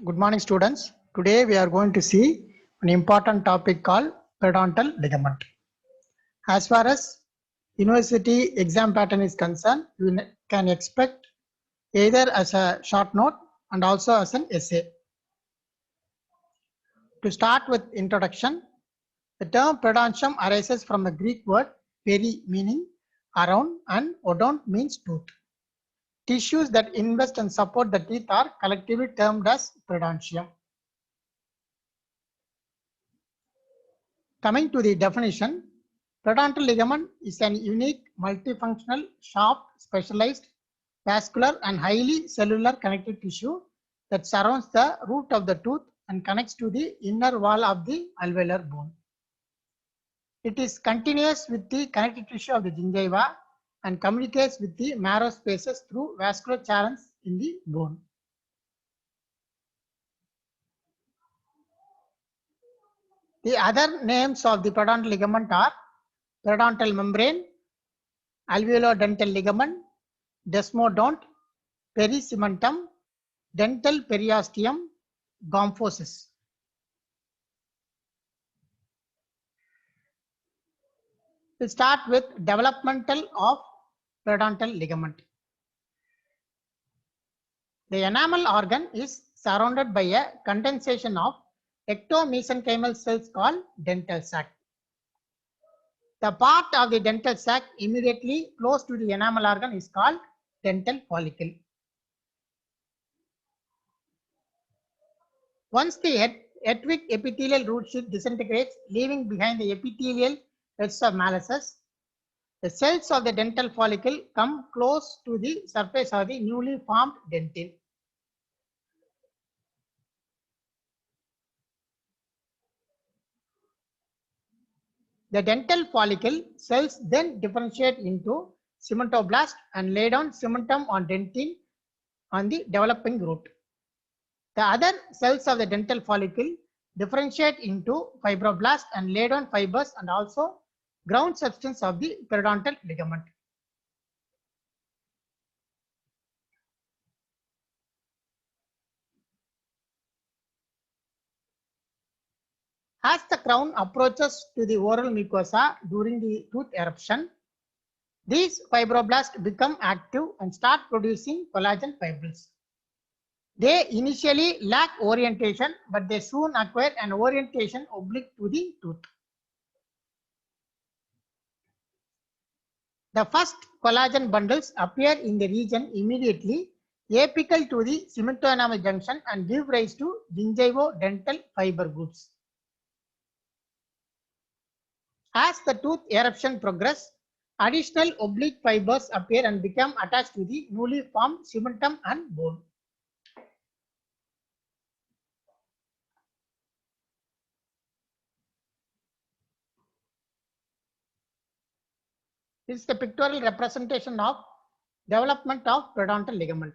Good morning, students. Today we are going to see an important topic called periodontal ligament. As far as university exam pattern is concerned, you can expect either as a short note and also as an essay. To start with introduction, the term periodontium arises from the Greek word peri meaning around and odont means tooth. Tissues that invest and support the teeth are collectively termed as periodontium. Coming to the definition, periodontal ligament is an unique, multifunctional, sharp, specialized, vascular and highly cellular connective tissue that surrounds the root of the tooth and connects to the inner wall of the alveolar bone. It is continuous with the connective tissue of the gingiva and communicates with the marrow spaces through vascular channels in the bone. The other names of the periodontal ligament are periodontal membrane, alveolo-dental ligament, desmodont, pericimentum, dental periosteum, gomphosis. We'll start with developmental of periodontal ligament. The enamel organ is surrounded by a condensation of ectomesenchymal cells called dental sac. The part of the dental sac immediately close to the enamel organ is called dental follicle. Once the Hetwick epithelial root sheath disintegrates, leaving behind the epithelial beds of Malleus, the cells of the dental follicle come close to the surface of the newly formed dentin. The dental follicle cells then differentiate into cementoblast and lay down cementum on dentin on the developing root. The other cells of the dental follicle differentiate into fibroblast and lay down fibers and also ground substance of the periodontal ligament. As the crown approaches to the oral mucosa during the tooth eruption, these fibroblasts become active and start producing collagen fibrils. They initially lack orientation, but they soon acquire an orientation oblique to the tooth. The first collagen bundles appear in the region immediately apical to the cemento-enamel junction and give rise to gingivo-dental fiber groups. As the tooth eruption progresses, additional oblique fibers appear and become attached to the newly formed cementum and bone. This is the pictorial representation of development of periodontal ligament.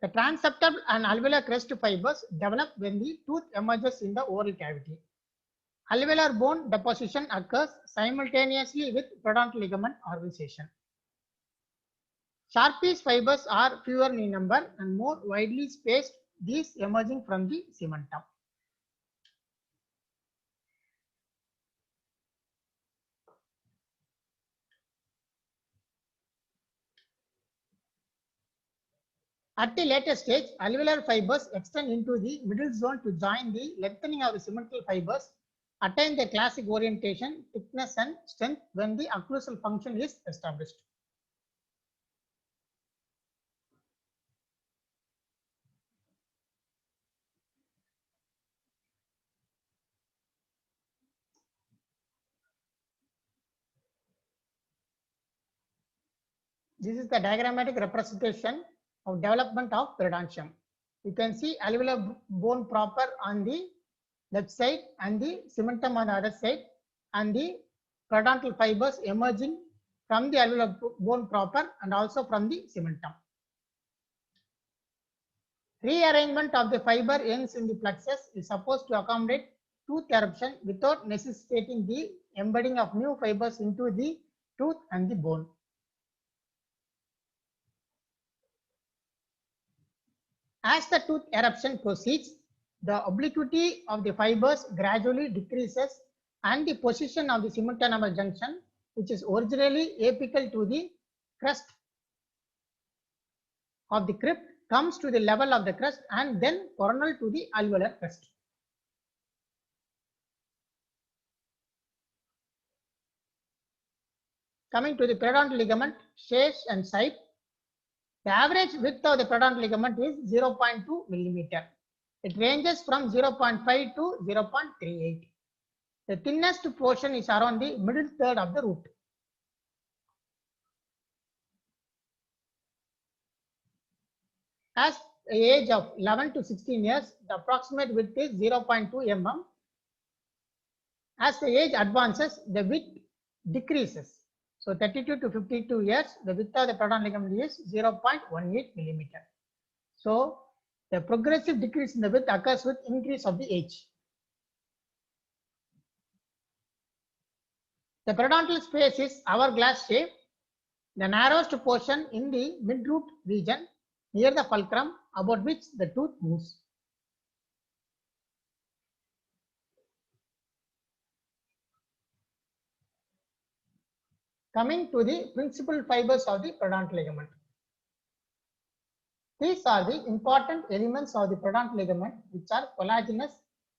The transeptal and alveolar crest fibers develop when the tooth emerges in the oral cavity. Alveolar bone deposition occurs simultaneously with periodontal ligament organization. Sharpies fibers are fewer in number and more widely spaced, these emerging from the cementum. At the later stage, alveolar fibers extend into the middle zone to join the lengthening of the cemental fibers, attain the classic orientation, thickness and strength when the occlusal function is established. This is the diagrammatic representation of development of periodontium. You can see alveolar bone proper on the left side and the cementum on the other side, and the periodontal fibers emerging from the alveolar bone proper and also from the cementum. Rearrangement of the fiber ends in the plexus is supposed to accommodate tooth eruption without necessitating the embedding of new fibers into the tooth and the bone. As the tooth eruption proceeds, the obliquity of the fibers gradually decreases and the position of the cemento-enamel junction, which is originally apical to the crest of the crypt, comes to the level of the crest and then coronal to the alveolar crest. Coming to the periodontal ligament, shape and site, the average width of the periodontal ligament is 0.2 millimeter. It ranges from 0.5 to 0.38. The thinnest portion is around the middle third of the root. As the age of 11 to 16 years, the approximate width is 0.2 mm. As the age advances, the width decreases. So 32 to 52 years, the width of the periodontal ligament is 0.18 millimeter. So the progressive decrease in the width occurs with increase of the age. The periodontal space is hourglass shape. The narrowest portion in the mid-root region near the fulcrum about which the tooth moves. Coming to the principal fibers of the periodontal ligament. These are the important elements of the periodontal ligament, which are collagenous,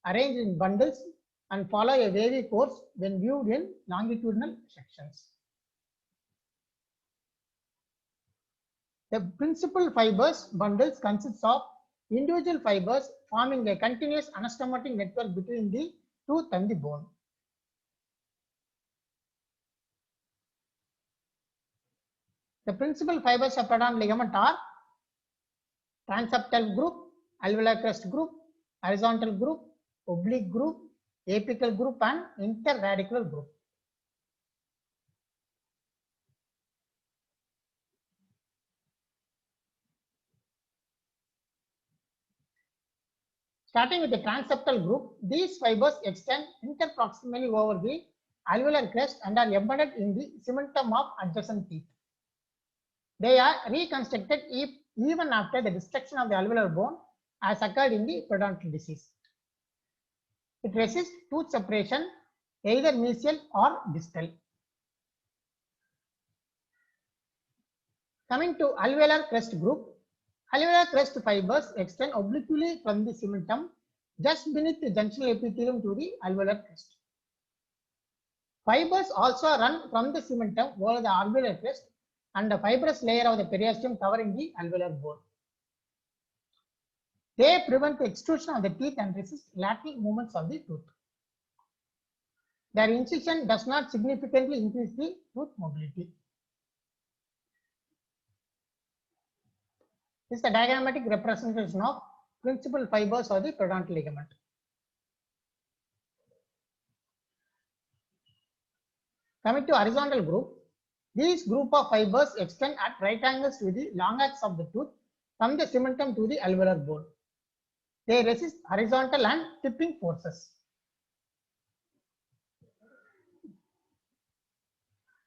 arranged in bundles and follow a wavy course when viewed in longitudinal sections. The principal fibers bundles consists of individual fibers forming a continuous anastomotic network between the tooth and the bone. The principal fibers of periodontal ligament are transeptal group, alveolar crest group, horizontal group, oblique group, apical group and interradicular group. Starting with the transeptal group, these fibers extend interproximally over the alveolar crest and are embedded in the cementum of adjacent teeth. They are reconstructed even after the destruction of the alveolar bone as occurred in the periodontal disease. It resists tooth separation either mesial or distal. Coming to alveolar crest group, alveolar crest fibers extend obliquely from the cementum just beneath the junctional epithelium to the alveolar crest. Fibers also run from the cementum over the alveolar crest and the fibrous layer of the periosteum covering the alveolar bone. They prevent the extrusion of the teeth and resist lateral movements of the tooth. Their incision does not significantly increase the tooth mobility. This is the diagrammatic representation of principal fibers of the periodontal ligament. Coming to horizontal group, these group of fibers extend at right angles to the long axis of the tooth from the cementum to the alveolar bone. They resist horizontal and tipping forces.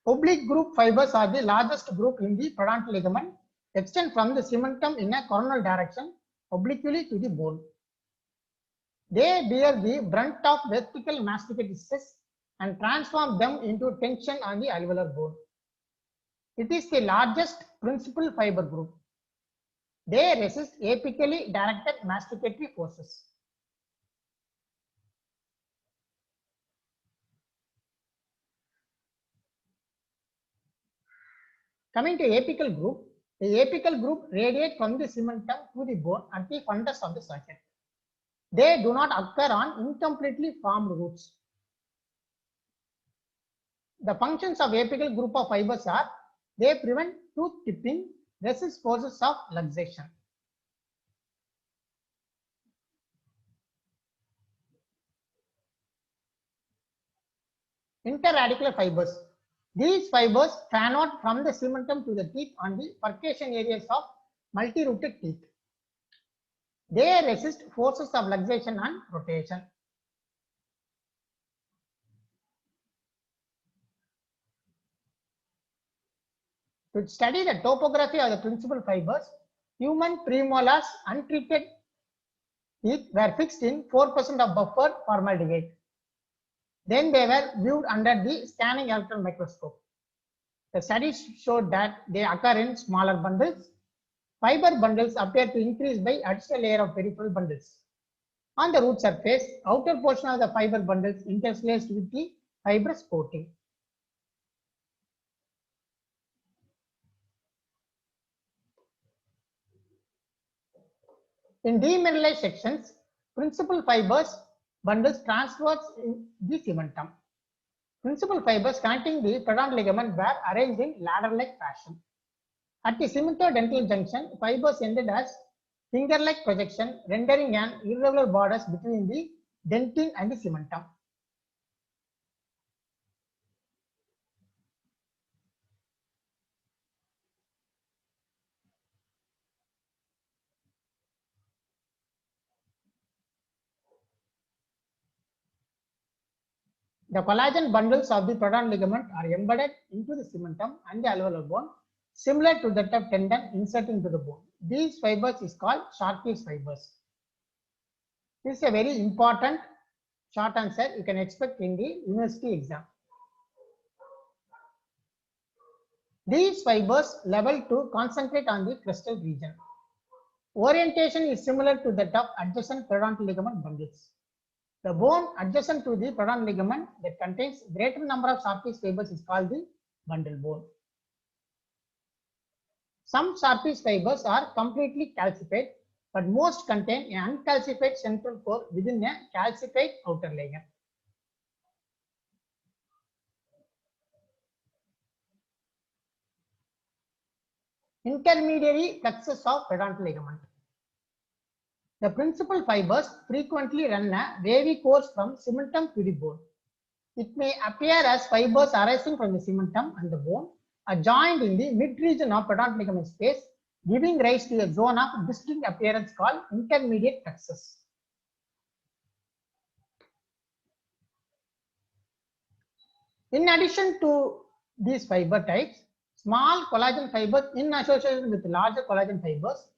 Oblique group fibers are the largest group in the periodontal ligament, extend from the cementum in a coronal direction obliquely to the bone. They bear the brunt of vertical masticated stress and transform them into tension on the alveolar bone. It is the largest principal fiber group. They resist apically directed masticatory forces. Coming to apical group, the apical group radiate from the cementum to the bone at the fundus of the circuit. They do not occur on incompletely formed roots. The functions of apical group of fibers are: they prevent tooth tipping, resist forces of luxation. Interradicular fibers. These fibers fan out from the cementum to the teeth on the percussion areas of multi-rooted teeth. They resist forces of luxation and rotation. To study the topography of the principal fibers, human premolars untreated teeth were fixed in 4% of buffer formaldehyde. Then they were viewed under the scanning electron microscope. The studies showed that they occur in smaller bundles. Fiber bundles appear to increase by additional layer of peripheral bundles. On the root surface, outer portion of the fiber bundles interlaced with the fibrous coating. In demineralized sections, principal fibers bundles transverse in the cementum. Principal fibers connecting the Pradhan ligament were arranged in ladder-like fashion. At the cemento-dental junction, fibers ended as finger-like projection, rendering an irregular borders between the dentin and the cementum. The collagen bundles of the Pradhan ligament are embedded into the cementum and the alveolar bone, similar to that of tendon inserted into the bone. These fibers is called Sharpey's fibers. This is a very important short answer you can expect in the university exam. These fibers level to concentrate on the crestal region. Orientation is similar to that of adjacent periodontal ligament bundles. The bone adjacent to the periodontal ligament that contains greater number of Sharpey's fibers is called the bundle bone. Some Sharpey's fibers are completely calcified, but most contain an uncalcified central core within a calcified outer layer. Intermediary plexus of periodontal ligament. The principal fibers frequently run a wavy course from cementum to the bone. It may appear as fibers arising from the cementum and the bone are joined in the mid-region of periodontal ligament space, giving rise to a zone of distinct appearance called intermediate plexus. In addition to these fiber types, small collagen fibers in association with larger collagen fibers,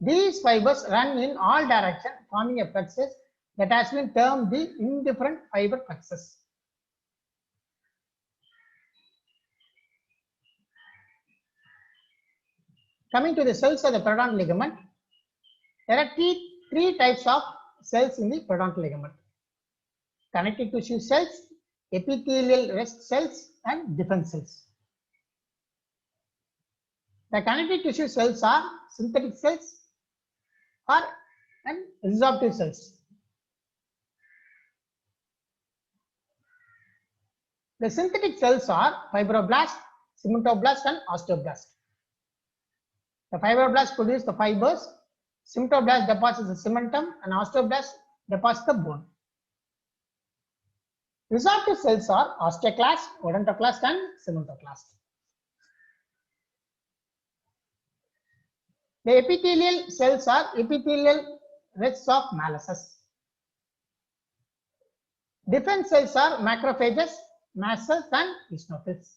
these fibers run in all directions, forming a plexus that has been termed the indifferent fiber plexus. Coming to the cells of the periodontal ligament, there are three types of cells in the periodontal ligament: connective tissue cells, epithelial rest cells, and defense cells. The connective tissue cells are synthetic cells and resorptive cells. The synthetic cells are fibroblast, cementoblast, and osteoblast. The fibroblast produce the fibers, cementoblast deposits the cementum, and osteoblast deposits the bone. Resorptive cells are osteoclast, odontoclast, and cementoclast. The epithelial cells are epithelial rests of Malassez. Defense cells are macrophages, mast cells, and eosinophils.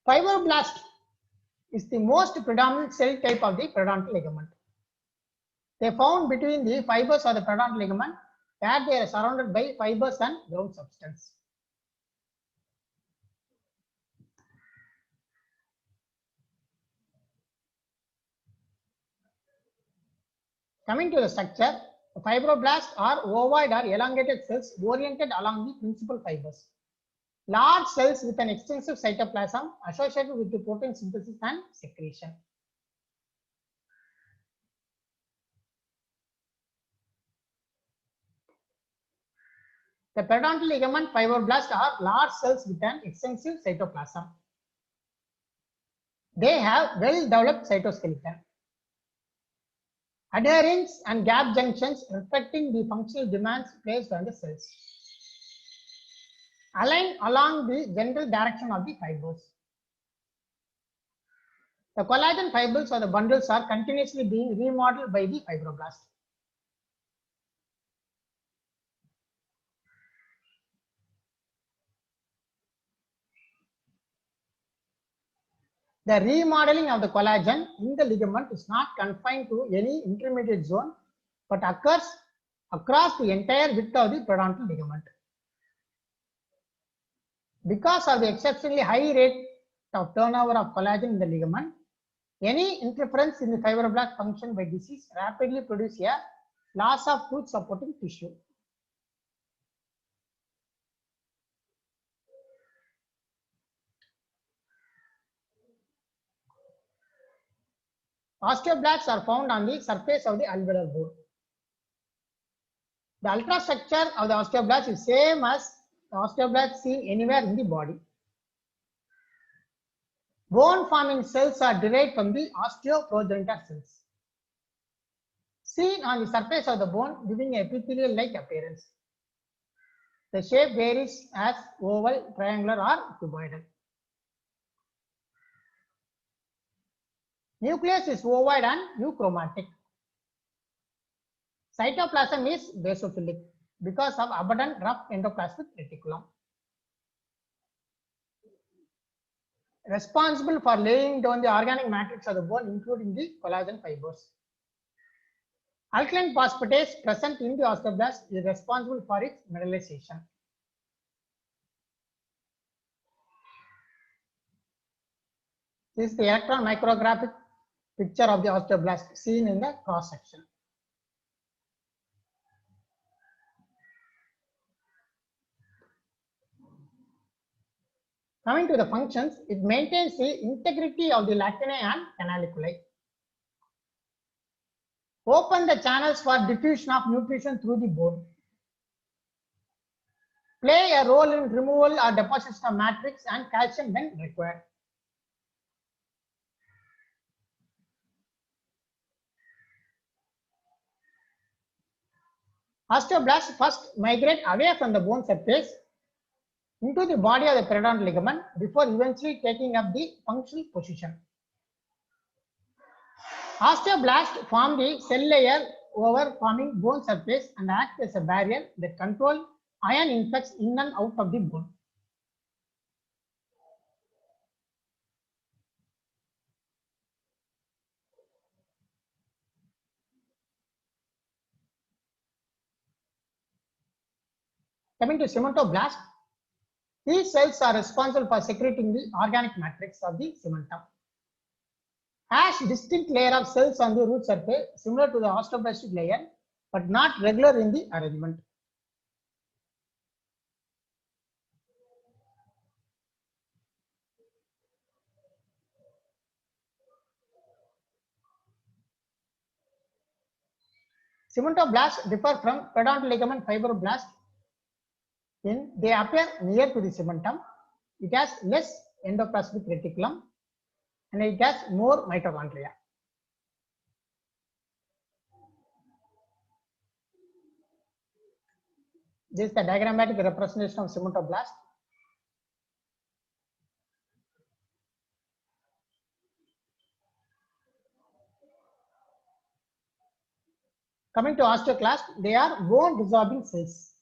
Fibroblast is the most predominant cell type of the periodontal ligament. They are found between the fibers of the periodontal ligament, where they are surrounded by fibers and ground substance. Coming to the structure, the fibroblasts are ovoid or elongated cells oriented along the principal fibers. Large cells with an extensive cytoplasm associated with the protein synthesis and secretion. The periodontal ligament fibroblasts are large cells with an extensive cytoplasm. They have well-developed cytoskeleton. Adherents and gap junctions reflecting the functional demands placed on the cells. Align along the general direction of the fibers. The collagen fibers or the bundles are continuously being remodeled by the fibroblast. The remodeling of the collagen in the ligament is not confined to any intermediate zone, but occurs across the entire width of the periodontal ligament. Because of the exceptionally high rate of turnover of collagen in the ligament, any interference in the fibroblast function by disease rapidly produces a loss of tooth supporting tissue. Osteoblasts are found on the surface of the alveolar bone. The ultrastructure of the osteoblast is same as the osteoblast seen anywhere in the body. Bone forming cells are derived from the osteoprogenitor cells, seen on the surface of the bone, giving a epithelial-like appearance. The shape varies as oval, triangular, or cuboidal. Nucleus is ovoid and euchromatic. Cytoplasm is basophilic because of abundant rough endoplasmic reticulum, responsible for laying down the organic matrix of the bone, including the collagen fibers. Alkaline phosphatase present in the osteoblast is responsible for its mineralization. This is the electron micrographic picture of the osteoblast seen in the cross section. Coming to the functions, it maintains the integrity of the lacunae and canaliculi. Open the channels for diffusion of nutrition through the bone. Play a role in removal or deposition of matrix and calcium when required. Osteoblasts first migrate away from the bone surface into the body of the periodontal ligament before eventually taking up the functional position. Osteoblasts form the cell layer over forming bone surface and act as a barrier that control ion influx in and out of the bone. Coming to cementoblast, these cells are responsible for secreting the organic matrix of the cementum. Has distinct layer of cells on the root surface similar to the osteoblastic layer, but not regular in the arrangement. Cementoblasts differ from periodontal ligament fibroblasts in they appear near to the cementum. It has less endoplasmic reticulum and it has more mitochondria. This is the diagrammatic representation of cementoblast. Coming to osteoclast, they are bone resorbing cells.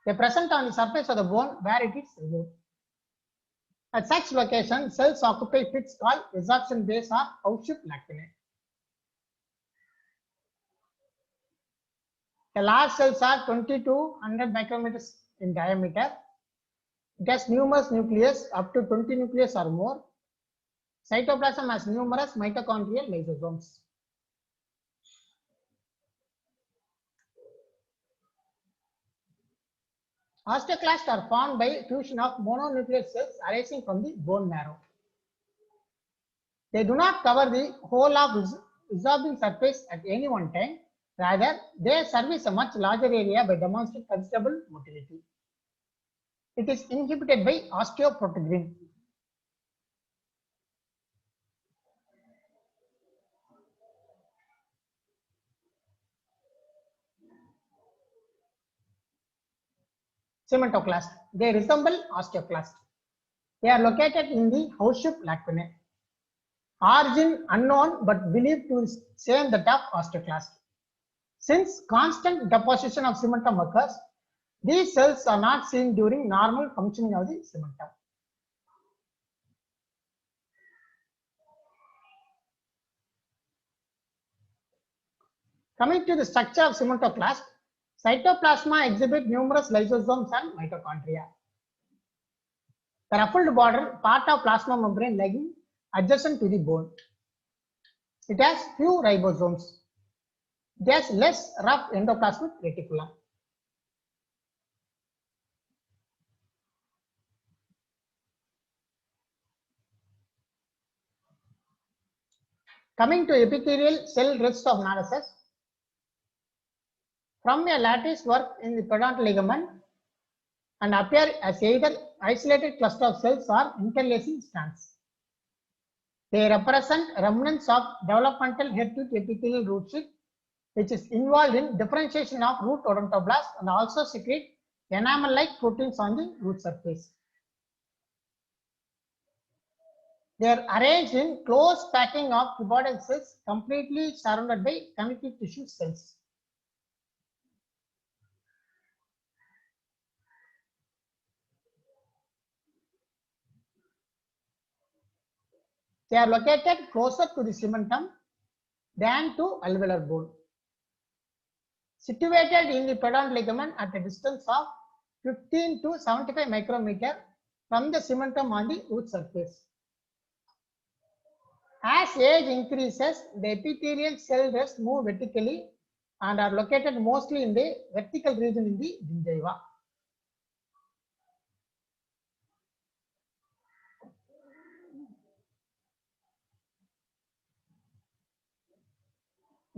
They present on the surface of the bone where it is removed. At such location, cells occupy pits called resorption bays or house-shaped lacunae. The large cells are 20 to 100 micrometers in diameter. It has numerous nucleus up to 20 nucleus or more. Cytoplasm has numerous mitochondrial lysosomes. Osteoclasts are formed by fusion of mononuclear cells arising from the bone marrow. They do not cover the whole of resorbing surface at any one time. Rather, they service a much larger area by demonstrating considerable motility. It is inhibited by osteoproteogrin. Cementoclast. They resemble osteoclast. They are located in the house-shaped lacunae. Origin unknown but believed to same that of osteoclast. Since constant deposition of cementum occurs, these cells are not seen during normal functioning of the cementum. Coming to the structure of cementoclast, cytoplasma exhibit numerous lysosomes and mitochondria. The ruffled border part of plasma membrane lying adjacent to the bone. It has few ribosomes. It has less rough endoplasmic reticulum. Coming to epithelial cell rest of Narsas, from a lattice work in the periodontal ligament and appear as either isolated cluster of cells or interlacing strands. They represent remnants of developmental head to epithelial root sheath, which is involved in differentiation of root odontoblasts and also secrete enamel-like proteins on the root surface. They are arranged in close packing of cuboidal cells completely surrounded by connective tissue cells. They are located closer to the cementum than to alveolar bone. Situated in the periodontal ligament at a distance of 15 to 75 micrometer from the cementum on the root surface. As age increases, the epithelial cell rests move vertically and are located mostly in the vertical region in the gingiva.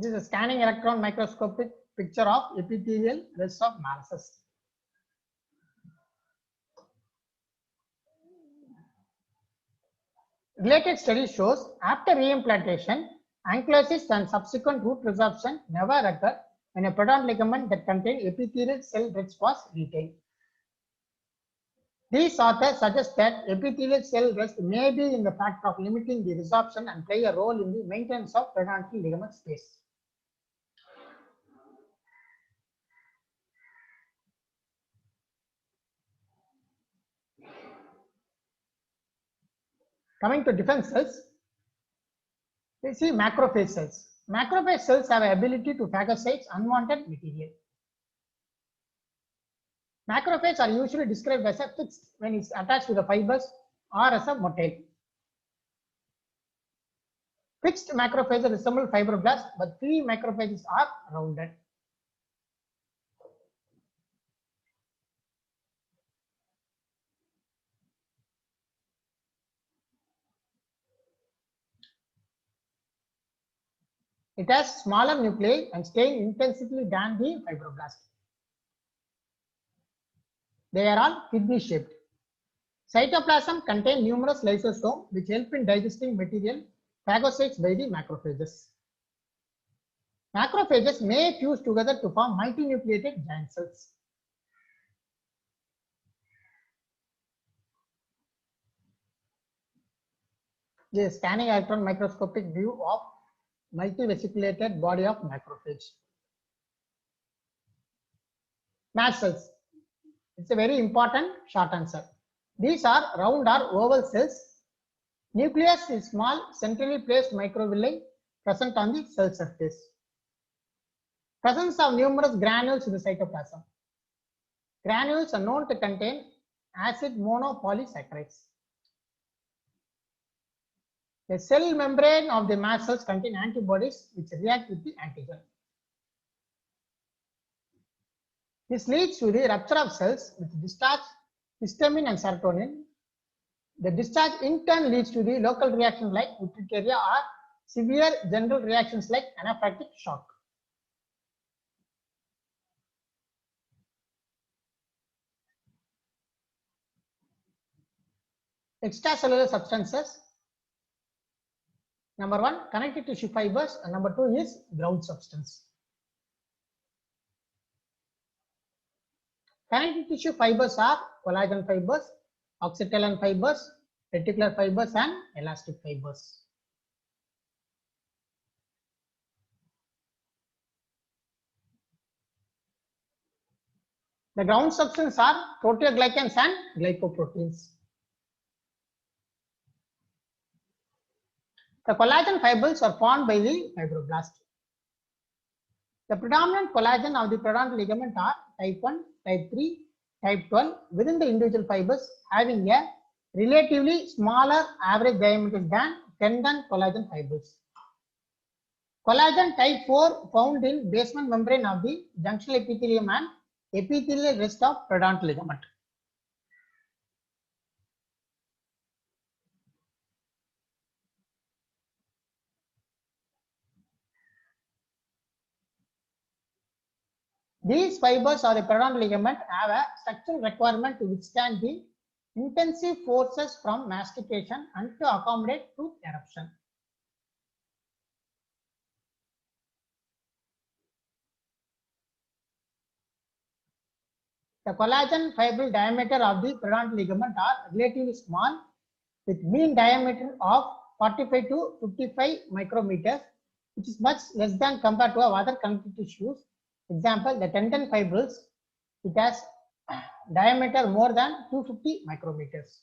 This is a scanning electron microscopic picture of epithelial rests of Narsas. Related study shows after reimplantation, ankylosing and subsequent root resorption never occur when a periodontal ligament that contained epithelial cell rests was retained. These authors suggest that epithelial cell rest may be in the factor of limiting the resorption and play a role in the maintenance of periodontal ligament space. Coming to defense cells, we see macrophage cells. Macrophage cells have an ability to phagocyte unwanted material. Macrophages are usually described as a fixed when it's attached to the fibers or as a motile. Fixed macrophages resemble fibroblasts, but free macrophages are rounded. It has smaller nuclei and stain intensively than the fibroblast. They are all kidney shaped. Cytoplasm contains numerous lysosomes which help in digesting material phagocytes by the macrophages. Macrophages may fuse together to form multinucleated giant cells. This is a scanning electron microscopic view of multivesiculated body of macrophage. Mast cells. It's a very important short answer. These are round or oval cells. Nucleus is small, centrally placed microvilli present on the cell surface. Presence of numerous granules in the cytoplasm. Granules are known to contain acid monopolysaccharides. The cell membrane of the mast cells contain antibodies which react with the antigen. This leads to the rupture of cells which discharge histamine and serotonin. The discharge in turn leads to the local reaction like urticaria or severe general reactions like anaphylactic shock. Extracellular substances. Number 1, connective tissue fibers, and number 2 is ground substance. Connective tissue fibers are collagen fibers, oxytocin fibers, reticular fibers, and elastic fibers. The ground substance are proteoglycans and glycoproteins. The collagen fibers are formed by the fibroblast. The predominant collagen of the periodontal ligament are type 1, type 3, type 12 within the individual fibers having a relatively smaller average diameter than tendon collagen fibers. Collagen type 4 found in basement membrane of the junctional epithelium and epithelial rest of periodontal ligament. These fibers of the periodontal ligament have a structural requirement to withstand the intensive forces from mastication and to accommodate tooth eruption. The collagen fibril diameter of the periodontal ligament are relatively small with mean diameter of 45 to 55 micrometers, which is much less than compared to other connective tissues. Example, the tendon fibrils, it has diameter more than 250 micrometers.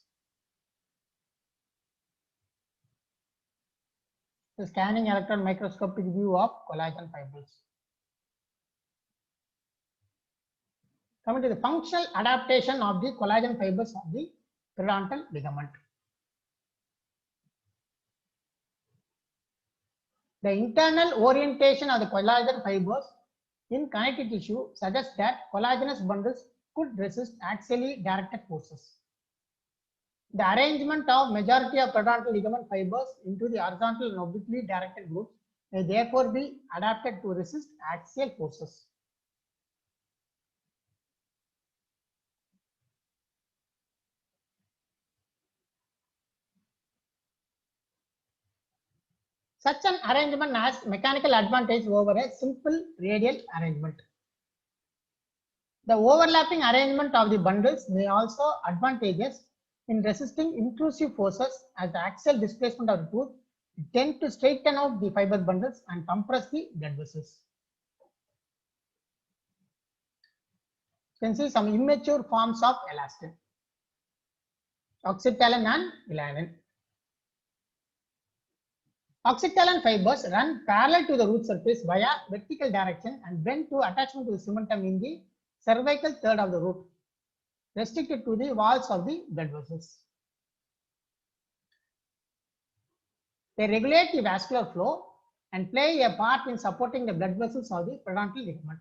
The scanning electron microscopic view of collagen fibrils. Coming to the functional adaptation of the collagen fibers of the periodontal ligament. The internal orientation of the collagen fibers in connective tissue suggests that collagenous bundles could resist axially directed forces. The arrangement of majority of periodontal ligament fibers into the horizontal and obliquely directed groups may therefore be adapted to resist axial forces. Such an arrangement has mechanical advantage over a simple radial arrangement. The overlapping arrangement of the bundles may also advantageous in resisting intrusive forces as the axial displacement of the tooth tend to straighten out the fiber bundles and compress the blood vessels. You can see some immature forms of elastin, oxytolin and elanin. Oxytolin fibers run parallel to the root surface via vertical direction and bend to attachment to the cementum in the cervical third of the root, restricted to the walls of the blood vessels. They regulate the vascular flow and play a part in supporting the blood vessels of the periodontal ligament.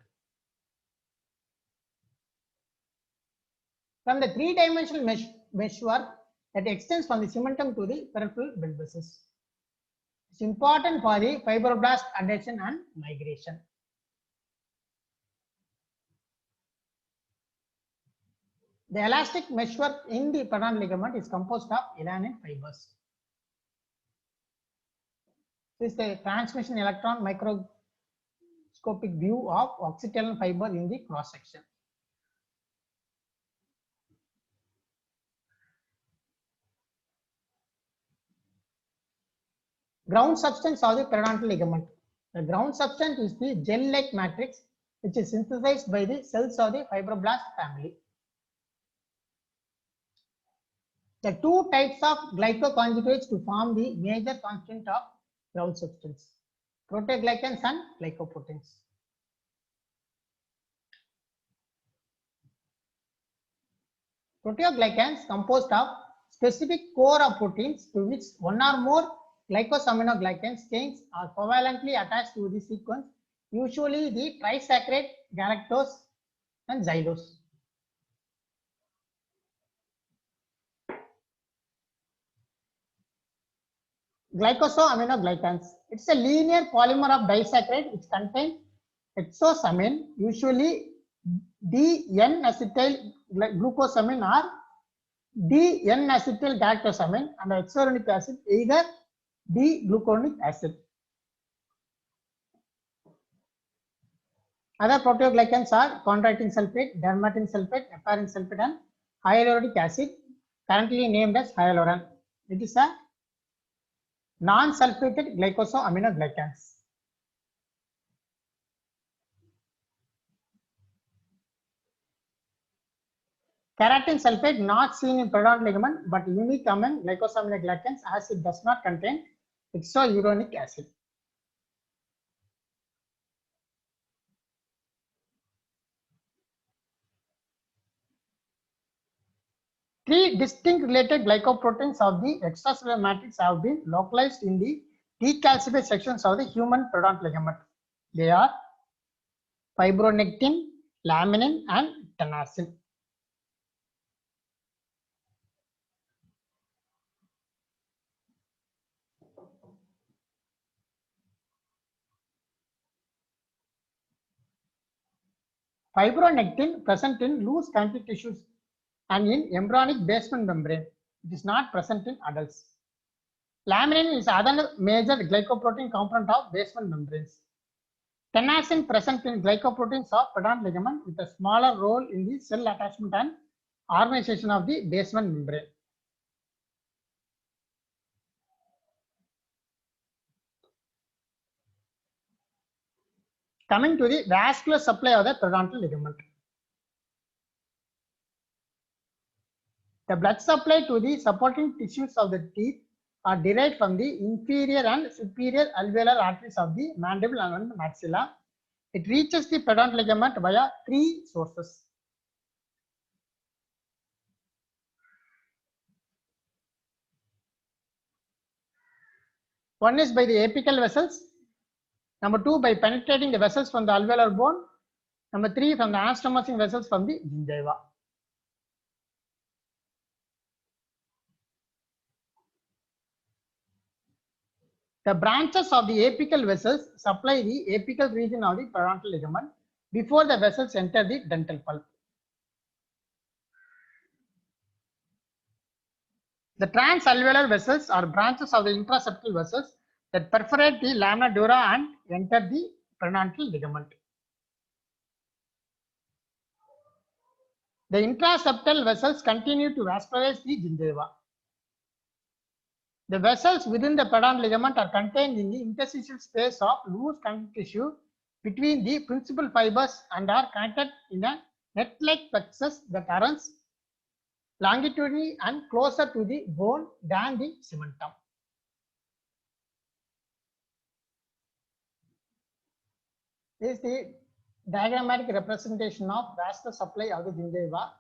From the three-dimensional meshwork that extends from the cementum to the peripheral blood vessels. It's important for the fibroblast adhesion and migration. The elastic meshwork in the periodontal ligament is composed of elanin fibers. This is the transmission electron microscopic view of oxytolin fiber in the cross section. Ground substance of the periodontal ligament. The ground substance is the gel-like matrix which is synthesized by the cells of the fibroblast family. The two types of glycoconjugates to form the major constituent of ground substance, proteoglycans and glycoproteins. Proteoglycans composed of specific core of proteins to which one or more glycosaminoglycans chains are covalently attached to the sequence, usually the trisaccharide galactose and xylose. Glycosaminoglycans. It's a linear polymer of disaccharide which contains hexosamine, usually D-N-acetyl glucosamine or D-N-acetyl galactosamine, and hexuronic acid, either D-gluconic acid. Other proteoglycans are chondroitin sulfate, dermatin sulfate, heparin sulfate, and hyaluronic acid, currently named as hyaluron. It is a non-sulfated glycosaminoglycans. Keratin sulfate not seen in periodontal ligament but unique among glycosaminoglycans as it does not contain hexouronic acid. Three distinct related glycoproteins of the extracellular matrix have been localized in the decalcified sections of the human periodontal ligament. They are fibronectin, laminin, and tenascin. Fibronectin present in loose connective tissues and in embryonic basement membrane. It is not present in adults. Laminin is another major glycoprotein component of basement membranes. Tenascin present in glycoproteins of periodontal ligament with a smaller role in the cell attachment and organization of the basement membrane. Coming to the vascular supply of the periodontal ligament. The blood supply to the supporting tissues of the teeth are derived from the inferior and superior alveolar arteries of the mandible and maxilla. It reaches the periodontal ligament via three sources. One is by the apical vessels. Number two, by penetrating the vessels from the alveolar bone. Number three, from the anastomosing vessels from the gingiva. The branches of the apical vessels supply the apical region of the periodontal ligament before the vessels enter the dental pulp. The transalveolar vessels are branches of the intraseptal vessels that perforate the lamina dura and enter the periodontal ligament. The intraseptal vessels continue to vascularize the gingiva. The vessels within the periodontal ligament are contained in the interstitial space of loose connective tissue between the principal fibers and are connected in a net-like plexus that runs longitudinally and closer to the bone than the cementum. This is the diagrammatic representation of vascular supply of the gingiva.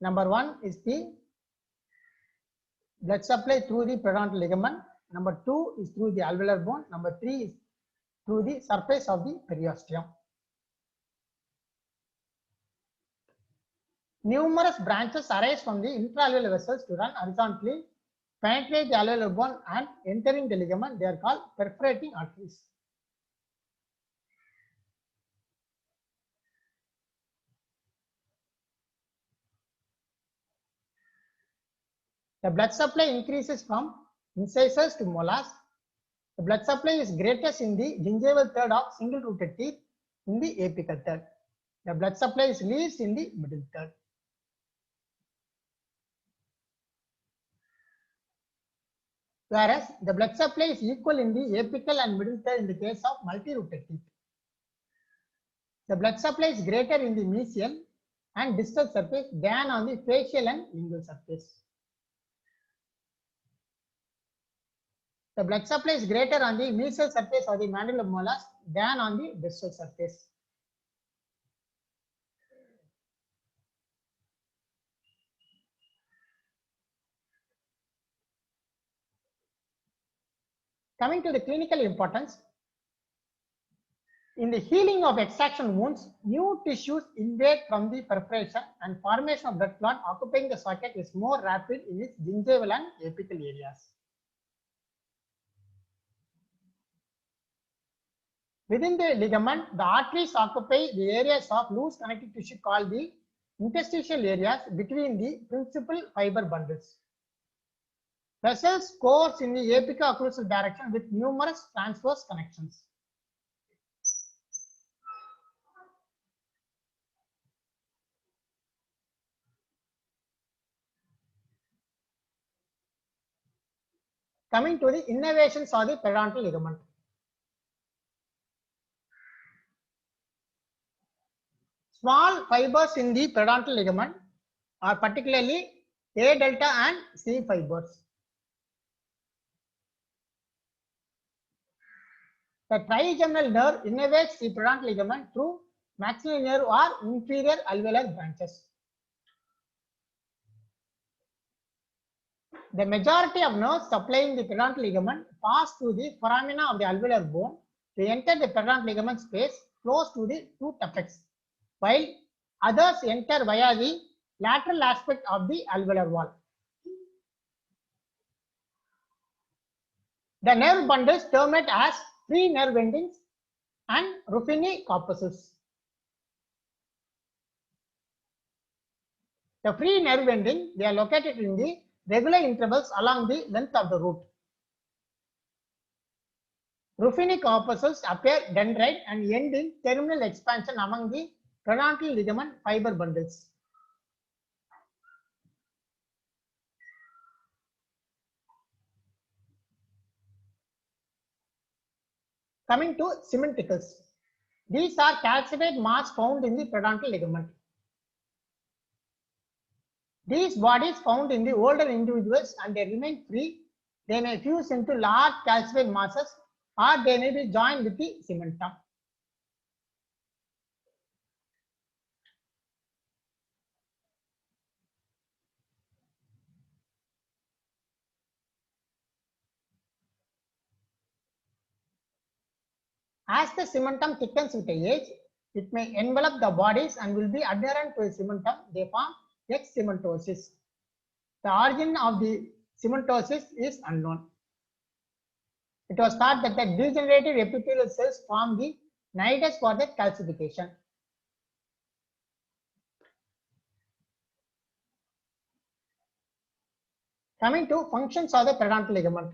Number one is the blood supply through the periodontal ligament. Number two is through the alveolar bone. Number three is through the surface of the periosteum. Numerous branches arise from the intraalveolar vessels to run horizontally, penetrate the alveolar bone and entering the ligament. They are called perforating arteries. The blood supply increases from incisors to molars. The blood supply is greatest in the gingival third of single rooted teeth in the apical third. The blood supply is least in the middle third. Whereas the blood supply is equal in the apical and middle third in the case of multi-rooted teeth. The blood supply is greater in the mesial and distal surface than on the facial and lingual surface. The blood supply is greater on the mesial surface of the mandibular molars than on the distal surface. Coming to the clinical importance, in the healing of extraction wounds, new tissues invade from the perforation and formation of blood clot occupying the socket is more rapid in its gingival and apical areas. Within the ligament, the arteries occupy the areas of loose connective tissue called the interstitial areas between the principal fiber bundles. Vessels course in the apico-occlusal direction with numerous transverse connections. Coming to the innervations of the periodontal ligament. Small fibers in the periodontal ligament are particularly A delta and C fibers. The trigeminal nerve innervates the periodontal ligament through maxillary nerve or inferior alveolar branches. The majority of nerves supplying the periodontal ligament pass through the foramina of the alveolar bone to enter the periodontal ligament space close to the tooth apex, while others enter via the lateral aspect of the alveolar wall. The nerve bundles terminate as free nerve endings and Ruffini corpuscles. The free nerve ending, they are located in the regular intervals along the length of the root. Ruffini corpuscles appear dendrite and end in terminal expansion among the periodontal ligament fiber bundles. Coming to cementicles. These are calcified mass found in the periodontal ligament. These bodies found in the older individuals and they remain free. They may fuse into large calcified masses or they may be joined with the cementum. As the cementum thickens with age, it may envelop the bodies and will be adherent to the cementum. They form X-cementosis. The origin of the cementosis is unknown. It was thought that the degenerative epithelial cells form the nidus for the calcification. Coming to functions of the periodontal ligament.